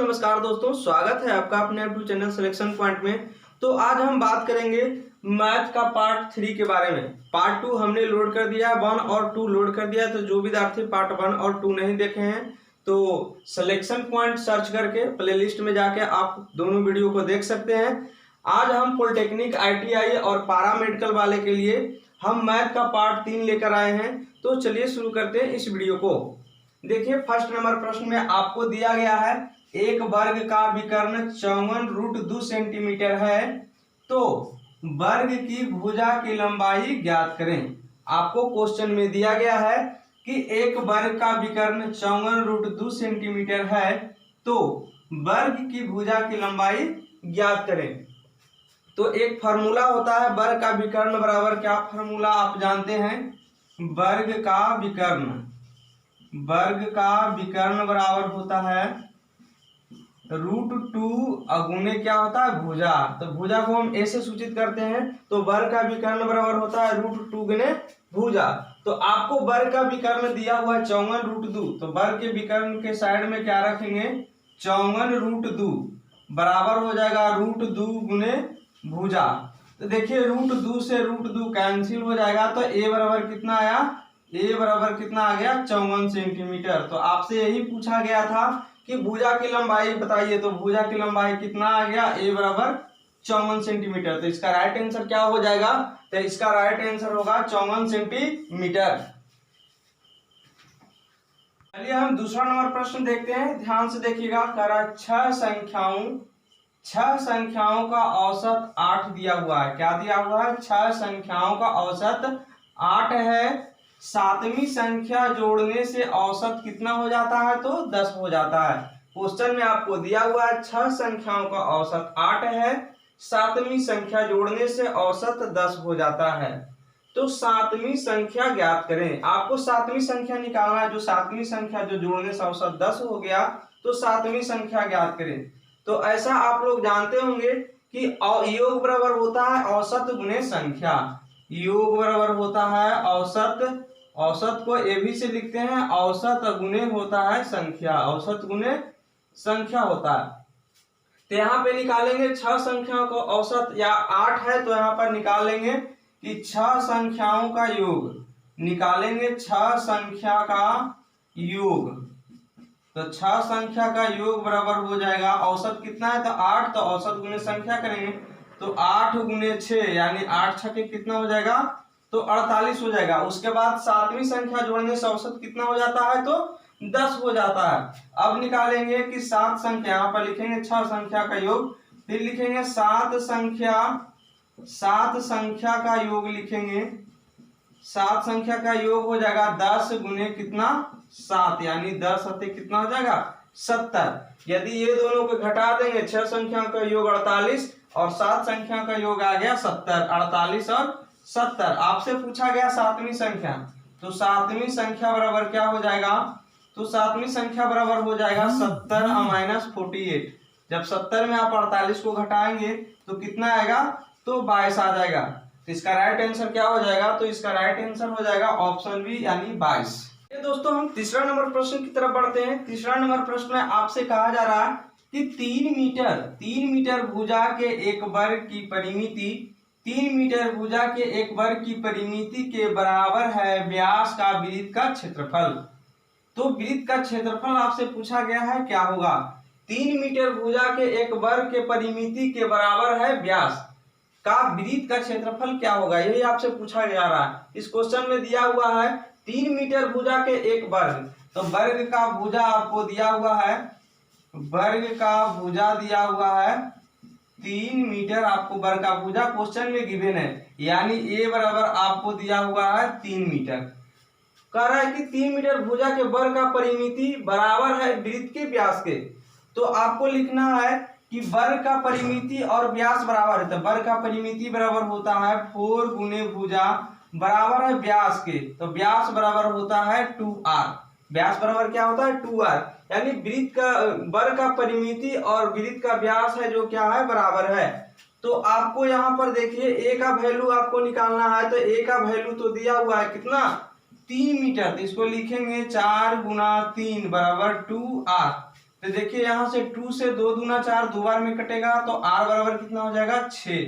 नमस्कार दोस्तों, स्वागत है आपका अपने यूट्यूब चैनल सिलेक्शन पॉइंट में। तो आज हम बात करेंगे मैथ का पार्ट 3 के बारे में। पार्ट 2 हमने लोड कर दिया है, 1 और 2 लोड कर दिया है। तो जो विद्यार्थी पार्ट 1 और 2 नहीं देखे हैं तो सिलेक्शन पॉइंट सर्च करके प्लेलिस्ट में जाके आप दोनों वीडियो को देख सकते हैं। आज हम पॉलिटेक्निक, ITI और पारा मेडिकल वाले के लिए हम मैथ का पार्ट 3 लेकर आए हैं। तो चलिए शुरू करते हैं इस वीडियो को। देखिए, फर्स्ट नंबर प्रश्न में आपको दिया गया है एक वर्ग का विकर्ण 54√2 सेंटीमीटर है, तो वर्ग की भुजा की लंबाई ज्ञात करें। आपको क्वेश्चन में दिया गया है कि एक वर्ग का विकर्ण 54√2 सेंटीमीटर है, तो वर्ग की भुजा की लंबाई ज्ञात करें। तो एक फार्मूला होता है वर्ग का विकर्ण बराबर, क्या फार्मूला आप जानते हैं? वर्ग का विकर्ण बराबर होता है √2 अगुणे क्या होता है? भुजा। तो भुजा को हम ऐसे सूचित करते हैं, तो वर्ग का विकर्ण बराबर होता है √2 गुणे भुजा। तो आपको वर्ग का विकर्ण दिया हुआ है 54√2, तो वर्ग के विकर्ण के साइड में क्या रखेंगे? 54√2 बराबर हो जाएगा √2 गुणे भुजा। तो देखिए, √2 से √2 कैंसिल हो जाएगा, तो a बराबर कितना आया? a बराबर कितना आ गया? 54 सेंटीमीटर। तो आपसे यही पूछा गया था कि भुजा की लंबाई बताइए, तो भुजा की लंबाई कितना आ गया? a बराबर 54 सेंटीमीटर। तो इसका राइट आंसर क्या हो जाएगा? तो इसका राइट आंसर होगा 54 सेंटीमीटर। चलिए हम दूसरा नंबर प्रश्न देखते हैं, ध्यान से देखिएगा। करा 6 संख्याओं का औसत 8 दिया हुआ है। क्या दिया हुआ है? 6 संख्याओं का औसत 8 है। 7वीं संख्या जोड़ने से औसत कितना हो जाता है? तो 10 हो जाता है। क्वेश्चन में आपको दिया हुआ है 6 संख्याओं का औसत 8 है, 7वीं संख्या जोड़ने से औसत 10 हो जाता है। तो 7वीं संख्या ज्ञात करें। आपको 7वीं संख्या निकालना है। जो 7वीं संख्या जो जोड़ने से औसत 10 हो गया, तो 7वीं संख्या ज्ञात करें। तो ऐसा आप लोग जानते होंगे कि योग बराबर होता है औसत गुणे संख्या। योग बराबर होता है औसत को ए भी से लिखते हैं, औसत गुणे होता है संख्या। औसत गुणे संख्या होता है। तो यहाँ पे निकालेंगे 6 संख्याओं का औसत, या 8 है तो यहाँ पर निकालेंगे कि 6 संख्याओं का योग। निकालेंगे 6 संख्या का योग, तो 6 संख्या का योग बराबर हो जाएगा, औसत कितना है? तो 8, तो औसत गुणे संख्या करेंगे, तो 8 गुणे 6 यानी 8 छके कितना हो जाएगा? तो 48 हो जाएगा। उसके बाद 7वीं संख्या जोड़ने से औसत कितना हो जाता है? तो 10 हो जाता है। अब निकालेंगे कि 7 संख्या, यहाँ पर लिखेंगे 6 संख्या का योग, फिर लिखेंगे 7 संख्या का योग लिखेंगे। 7 संख्या का योग हो जाएगा 10 गुणे कितना? 7, यानी 10 अते कितना हो जाएगा? 70। यदि ये दोनों को घटा देंगे, 6 संख्या का योग 48 और 7 संख्या का योग आ गया 70। 48 और 70। आपसे पूछा गया 7वीं संख्या, तो 7वीं संख्या बराबर क्या हो जाएगा? तो 7वीं संख्या बराबर हो जाएगा 70 - 48। जब 70 में आप 48 को घटाएंगे तो कितना आएगा? तो 22 आ जाएगा। तो इसका राइट आंसर क्या हो जाएगा? तो इसका राइट आंसर हो जाएगा ऑप्शन बी, यानी 22। दोस्तों, हम तीसरा नंबर प्रश्न की तरफ बढ़ते हैं। तीसरा नंबर प्रश्न में आपसे कहा जा रहा है कि 3 मीटर भुजा के एक वर्ग की परिमिति 3 मीटर भुजा के एक वर्ग की परिमिति के बराबर है व्यास का वृत्त का क्षेत्रफल। तो वृत्त का क्षेत्रफल आपसे पूछा गया है, क्या होगा? 3 मीटर भुजा के एक वर्ग के परिमिति के बराबर है व्यास का वृत्त का क्षेत्रफल क्या होगा, यही आपसे पूछा जा रहा है। इस क्वेश्चन में दिया हुआ है 3 मीटर भुजा के एक वर्ग, तो वर्ग का भुजा आपको दिया हुआ है, वर्ग का भुजा दिया हुआ है 3 मीटर। आपको वर्ग का भुजा क्वेश्चन में गिवन है, यानी a बराबर आपको दिया हुआ है 3 मीटर। कह रहा है कि 3 मीटर भुजा के वर्ग का परिमिति बराबर है वृत्त के व्यास के। तो आपको लिखना है कि वर्ग का परिमिति और व्यास बराबर है। तो वर्ग का परिमिति बराबर होता है 4 गुणे भुजा बराबर है व्यास के, तो व्यास बराबर होता है 2r। व्यास बराबर क्या होता है? 2r, यानी वृत्त का वर्ग का परिमिति और वृत्त का व्यास है जो क्या है? बराबर है। तो आपको यहाँ पर देखिए a का वैल्यू आपको निकालना है। तो a का वैल्यू तो दिया हुआ है कितना? 3 मीटर। तो इसको लिखेंगे 4 × 3 बराबर 2r। तो देखिए यहाँ से 2 से 2 दूना 4, 2 बार में कटेगा तो r बराबर कितना हो जाएगा 6,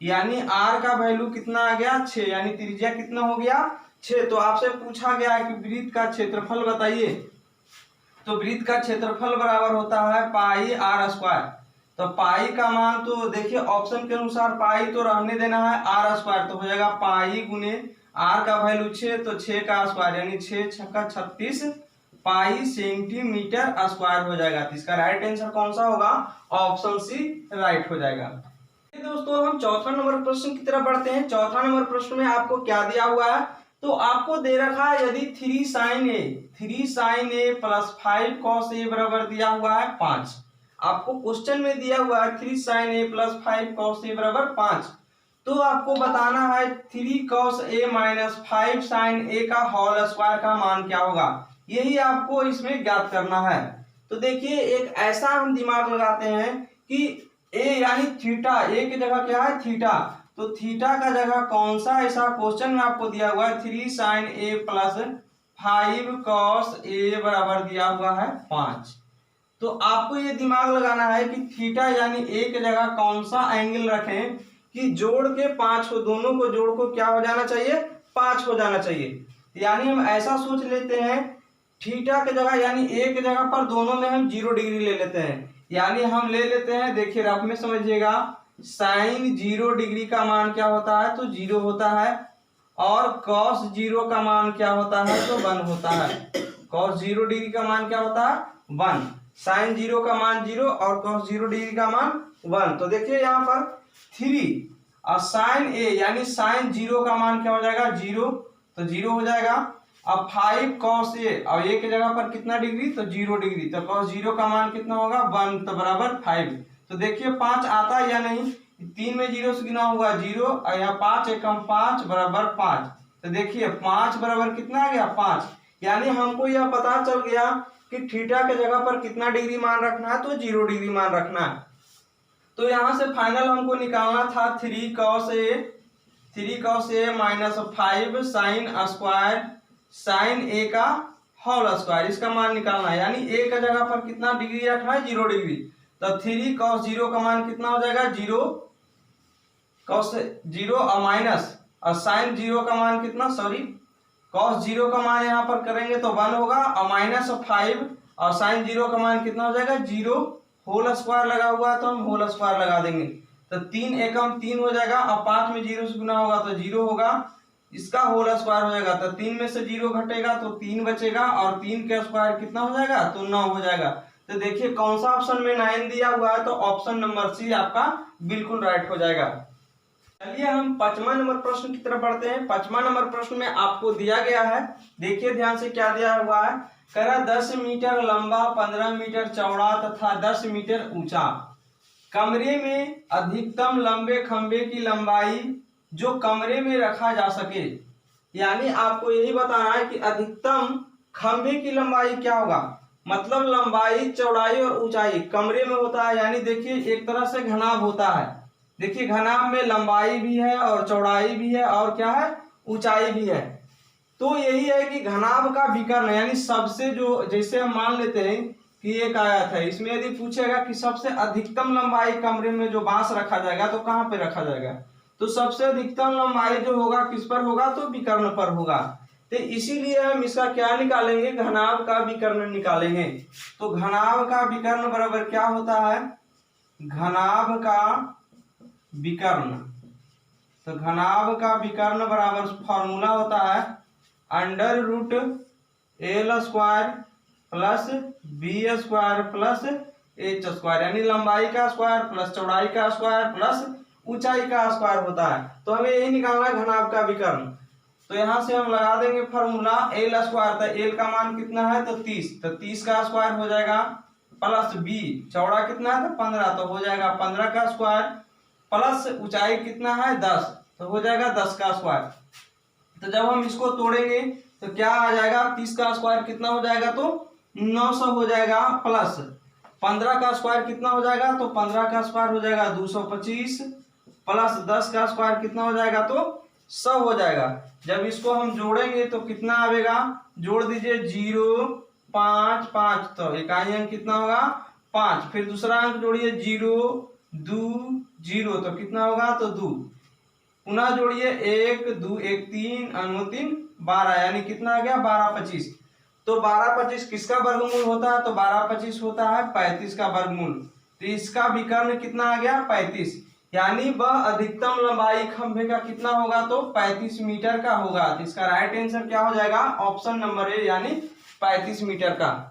यानी r का वैल्यू कितना आ गया 6, यानी त्रिज्या कितना हो गया 6। तो आपसे पूछा गया है कि वृत्त का क्षेत्रफल बताइए, तो वृत्त का क्षेत्रफल बराबर होता है पाई आर स्क्वायर। तो पाई का मान तो देखिए ऑप्शन के अनुसार पाई तो रहने देना है, आर स्क्वायर तो हो जाएगा पाई गुने आर का वैल्यू 6, तो 6 का स्क्वायर यानी 6 छक्का 36 पाई सेंटीमीटर स्क्वायर हो जाएगा। तो इसका राइट आंसर कौन सा होगा, ऑप्शन सी राइट हो जाएगा। दोस्तों हम चौथा नंबर प्रश्न की तरफ बढ़ते हैं। चौथा नंबर प्रश्न में आपको क्या दिया हुआ है, तो आपको दे रखा है यदि 3 sin a plus 5 cos a बराबर दिया हुआ है 5। आपको क्वेश्चन में दिया हुआ है 3 sin a plus 5 cos a बराबर 5, तो आपको बताना है 3 cos a minus 5 sin a का होल स्क्वायर का मान क्या होगा, यही आपको इसमें ज्ञात करना है। तो देखिए एक ऐसा हम दिमाग लगाते हैं कि a यानी थीटा, a की जगह क्या है थीटा, तो थीटा का जगह कौन सा ऐसा क्वेश्चन में आपको दिया हुआ है 3 sin a plus 5 cos a बराबर दिया हुआ है 5। तो आपको ये दिमाग लगाना है कि थीटा यानी a की जगह कौन सा एंगल रखें कि जोड़ के 5 को, दोनों को जोड़ को क्या हो जाना चाहिए 5 हो जाना चाहिए। यानी हम ऐसा सोच लेते हैं थीटा की जगह यानी a की जगह पर दोनों में हम 0 डिग्री ले लेते हैं, यानी हम ले लेते हैं, देखिए रफ में समझिएगा, साइन 0 डिग्री का मान क्या होता है तो 0 होता है, और cos 0 का मान क्या होता है तो 1 होता है। cos 0 डिग्री का मान क्या होता है 1, साइन 0 का मान 0 और cos 0 डिग्री का मान 1। तो देखिए यहाँ पर 3 और साइन a यानी साइन 0 का मान क्या हो जाएगा 0, तो 0 हो जाएगा। अब 5 cos a और a की जगह पर कितना डिग्री तो 0 डिग्री, तो cos 0 का मान कितना होगा 1, तो बराबर 5। तो देखिए 5 आता है या नहीं, 3 में 0 से गुना हुआ 0 और यहाँ 5 एकम 5 बराबर 5। तो देखिए 5 बराबर कितना आ गया 5, यानी हमको यह पता चल गया कि थीटा के जगह पर कितना डिग्री मान रखना है तो 0 डिग्री मान रखना है। तो यहाँ से फाइनल हमको निकालना था 3 cos a minus 5 sine square sine a का होल स्क्वायर, इसका मान निकालना है, यानी a का जगह पर कितना डिग्री रखना है 0 डिग्री। तो 3 cos 0 का मान कितना हो जाएगा 0 cos 0 और माइनस और साइन 0 का मान कितना cos 0 का मान यहाँ पर करेंगे तो 1 होगा, और माइनस 5 और साइन 0 का मान कितना हो जाएगा 0, होल स्क्वायर लगा हुआ है तो हम होल स्क्वायर लगा देंगे। तो 3 एकम 3 हो जाएगा और 5 में 0 से गुना होगा तो 0 होगा, इसका होल स्क्वायर हो जाएगा। तो 3 में से 0 घटेगा तो 3 बचेगा, और 3 का स्क्वायर कितना हो जाएगा तो 9 हो जाएगा। तो देखिए कौन सा ऑप्शन में 9 दिया हुआ है, तो ऑप्शन नंबर सी आपका बिल्कुल राइट हो जाएगा। चलिए हम 5वां नंबर प्रश्न की तरफ बढ़ते हैं। 5वां नंबर प्रश्न में आपको दिया गया है, देखिए ध्यान से क्या दिया हुआ है, करा 10 मीटर लंबा 15 मीटर चौड़ा तथा 10 मीटर ऊंचा कमरे में अधिकतम लंबे खंबे की लंबाई जो कमरे में रखा जा सके, यानी आपको यही बताना है कि अधिकतम खंबे की लंबाई क्या होगा, मतलब लंबाई चौड़ाई और ऊंचाई कमरे में होता है, यानी देखिए एक तरह से घनाभ होता है, देखिए घनाभ में लंबाई भी है और चौड़ाई भी है और क्या है ऊंचाई भी है। तो यही है कि घनाभ का विकर्ण, यानी सबसे जो, जैसे हम मान लेते हैं कि एक आयत है, इसमें यदि पूछेगा कि सबसे अधिकतम लंबाई कमरे में जो बांस रखा जाएगा तो कहाँ पे रखा जाएगा, तो सबसे अधिकतम लंबाई जो होगा किस पर होगा तो विकर्ण पर होगा। तो इसीलिए हम इसका क्या निकालेंगे, घनाभ का विकर्ण निकालेंगे। तो घनाभ का विकर्ण बराबर क्या होता है, घनाभ का विकर्ण, तो घनाभ का विकर्ण बराबर फॉर्मूला होता है under root L square plus B square plus H square, यानी लंबाई का स्क्वायर प्लस चौड़ाई का स्क्वायर प्लस ऊंचाई का स्क्वायर होता है। तो हमें यही निकालना है घनाभ का विकर्ण। तो यहाँ से हम लगा देंगे फॉर्मूला एल स्क्वायर, तो एल का मान कितना है तो 30, तो 30 का स्क्वायर हो जाएगा प्लस बी, चौड़ा कितना है तो 15, तो हो जाएगा 15 का स्क्वायर प्लस ऊंचाई कितना है 10, तो हो जाएगा 10 का स्क्वायर। तो जब हम इसको तोड़ेंगे तो क्या आ जाएगा, 30 का स्क्वायर कितना हो जाएगा तो 900 हो जाएगा, प्लस 15 का स्क्वायर कितना हो जाएगा तो 15 का स्क्वायर हो जाएगा 225, प्लस 10 का स्क्वायर कितना हो जाएगा तो 100 हो जाएगा। जब इसको हम जोड़ेंगे तो कितना आएगा, जोड़ दीजिए 0 5 5, तो इकाई अंक कितना होगा 5। फिर दूसरा अंक जोड़िए 0 2 0, तो कितना होगा तो 2। पुनः जोड़िए 1 2 1 3 और 3 12, यानी कितना आ गया 12 25। तो 12 25 किसका वर्गमूल होता है, तो 12 25 होता है 35 का वर्गमूल। तो इसका विकर्ण कितना आ गया 35, यानी वह अधिकतम लंबाई खंभे का कितना होगा तो 35 मीटर का होगा। तो इसका राइट आंसर क्या हो जाएगा, ऑप्शन नंबर ए यानी 35 मीटर का।